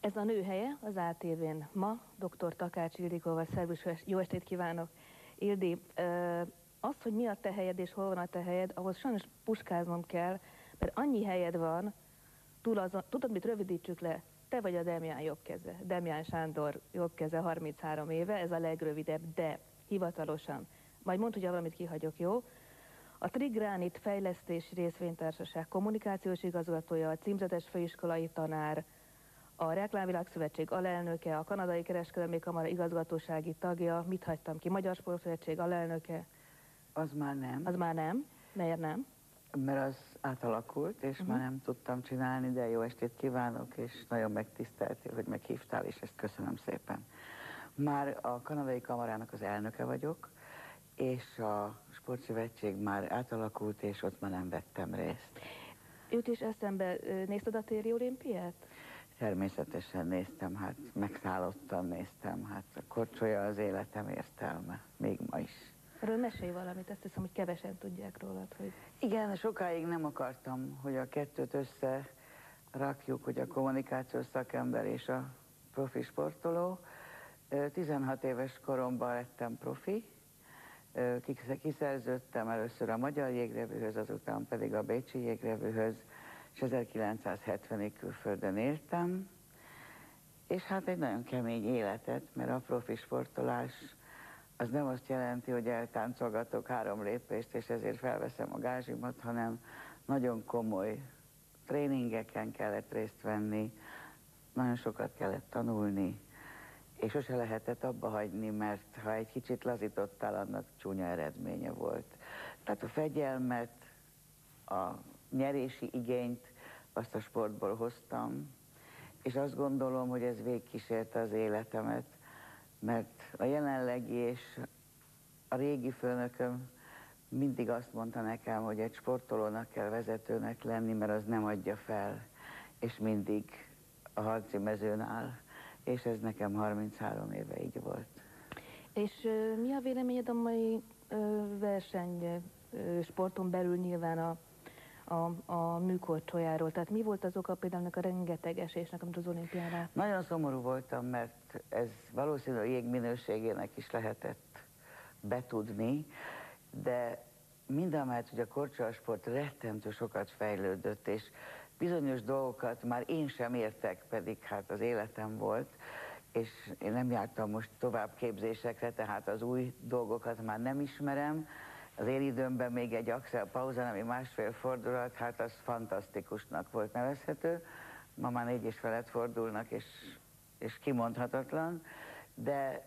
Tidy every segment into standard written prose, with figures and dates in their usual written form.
Ez a Nő helye az ATV-n ma, dr. Takács Ildikóval. Szervusz, jó estét kívánok! Ildi, az, hogy mi a te helyed és hol van a te helyed, ahhoz sajnos puskáznom kell, mert annyi helyed van, túl azon, tudod mit, rövidítsük le, te vagy a Demján jobbkeze, Demján Sándor jobbkeze 33 éve, ez a legrövidebb, de hivatalosan. Majd mondd, hogyha valamit kihagyok, jó? A Trigránit Fejlesztési Részvénytársaság kommunikációs igazgatója, a címzetes főiskolai tanár, a Reklámvilágszövetség alelnöke, a Kanadai Kereskedelmi Kamara igazgatósági tagja, mit hagytam ki, Magyar Sportszövetség alelnöke. Az már nem. Az már nem? Miért nem? Mert az átalakult, és már nem tudtam csinálni, de jó estét kívánok, és nagyon megtiszteltél, hogy meghívtál, és ezt köszönöm szépen. Már a Kanadai Kamarának az elnöke vagyok, és a Sportszövetség már átalakult, és ott már nem vettem részt. Őt is eszembe, nézted a téli olimpiát? Természetesen néztem, hát megszállottan néztem, hát a korcsolya az életem értelme, még ma is. Erről mesélj valamit, azt hiszem, hogy kevesen tudják rólad, hogy... Igen, sokáig nem akartam, hogy a kettőt összerakjuk, hogy a kommunikációs szakember és a profi sportoló. 16 éves koromban lettem profi, kiszerződtem először a Magyar Jégrevőhöz, azután pedig a Bécsi Jégrevőhöz, és 1970-ig külföldön éltem, és hát egy nagyon kemény életet, mert a profi sportolás az nem azt jelenti, hogy eltáncolgatok 3 lépést, és ezért felveszem a gázsimat, hanem nagyon komoly tréningeken kellett részt venni, nagyon sokat kellett tanulni, és sose lehetett abba hagyni, mert ha egy kicsit lazítottál, annak csúnya eredménye volt. Tehát a fegyelmet, a nyerési igényt azt a sportból hoztam, és azt gondolom, hogy ez végigkísérte az életemet, mert a jelenlegi és a régi főnököm mindig azt mondta nekem, hogy egy sportolónak kell vezetőnek lenni, mert az nem adja fel, és mindig a harci mezőn áll, és ez nekem 33 éve így volt. És mi a véleményed a mai sporton belül nyilván a műkorcsolyáról? Tehát mi volt az oka például a rengeteg esésnek, amit az olimpián láttunk? Nagyon szomorú voltam, mert ez valószínűleg a jég minőségének is lehetett betudni, de mindamellett, hogy a korcsolyasport rettentő sokat fejlődött, és bizonyos dolgokat már én sem értek, pedig hát az életem volt, és én nem jártam most tovább képzésekre, tehát az új dolgokat már nem ismerem. Az én időmben még egy axelpauzán, ami 1,5 fordulat, hát az fantasztikusnak volt nevezhető. Ma már 4 és felett fordulnak, és kimondhatatlan, de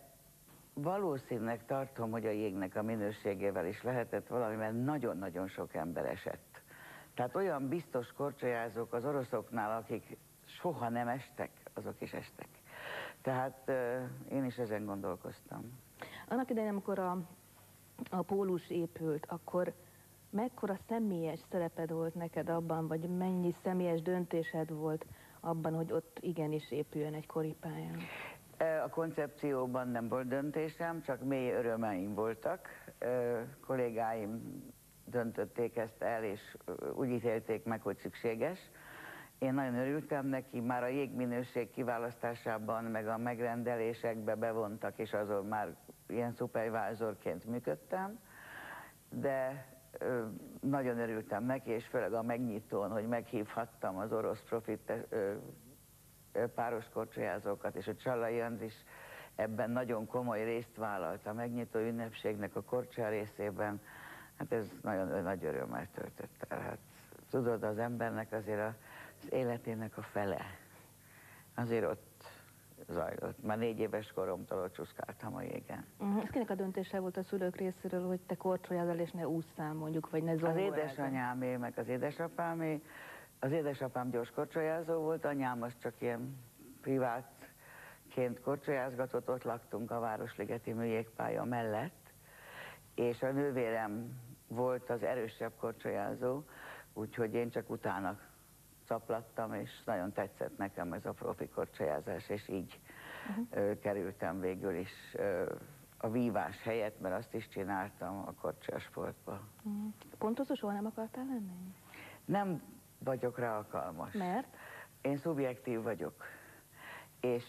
valószínűleg tartom, hogy a jégnek a minőségével is lehetett valami, mert nagyon-nagyon sok ember esett. Tehát olyan biztos korcsolyázók az oroszoknál, akik soha nem estek, azok is estek. Tehát én is ezen gondolkoztam. Annak idején, amikor a pólus épült, akkor mekkora személyes szereped volt neked abban, vagy mennyi személyes döntésed volt abban, hogy ott igenis épüljön egy koripályán? A koncepcióban nem volt döntésem, csak mély örömeim voltak. Kollégáim döntötték ezt el, és úgy ítélték meg, hogy szükséges. Én nagyon örültem neki, már a jégminőség kiválasztásában, meg a megrendelésekbe bevontak, és azon már ilyen szupervájzorként működtem, de nagyon örültem neki, és főleg a megnyitón, hogy meghívhattam az orosz profit páros korcsolyázókat, és a Csallai Andris ebben nagyon komoly részt vállalt a megnyitó ünnepségnek a korcsolya részében. Hát ez nagyon nagy örömmel töltött el. Hát, tudod, az embernek azért az életének a fele azért ott zajlott. Már 4 éves koromtól ott csúszkáltam a jégen. Ez kinek a döntése volt a szülők részéről, hogy te korcsolyázol és ne ússzál mondjuk, vagy ne zongorázol? Az édesanyámé, meg az édesapámé. Az édesapám gyors korcsolyázó volt, anyám az csak ilyen privátként korcsolyázgatott, ott laktunk a Városligeti műjégpálya mellett, és a nővérem volt az erősebb korcsolyázó, úgyhogy én csak utána szaplattam, és nagyon tetszett nekem ez a profi korcsolyázás, és így kerültem végül is a vívás helyett, mert azt is csináltam a korcsolyasportba. Pontozó soha nem akartál lenni? Nem vagyok rá alkalmas. Mert? Én szubjektív vagyok. és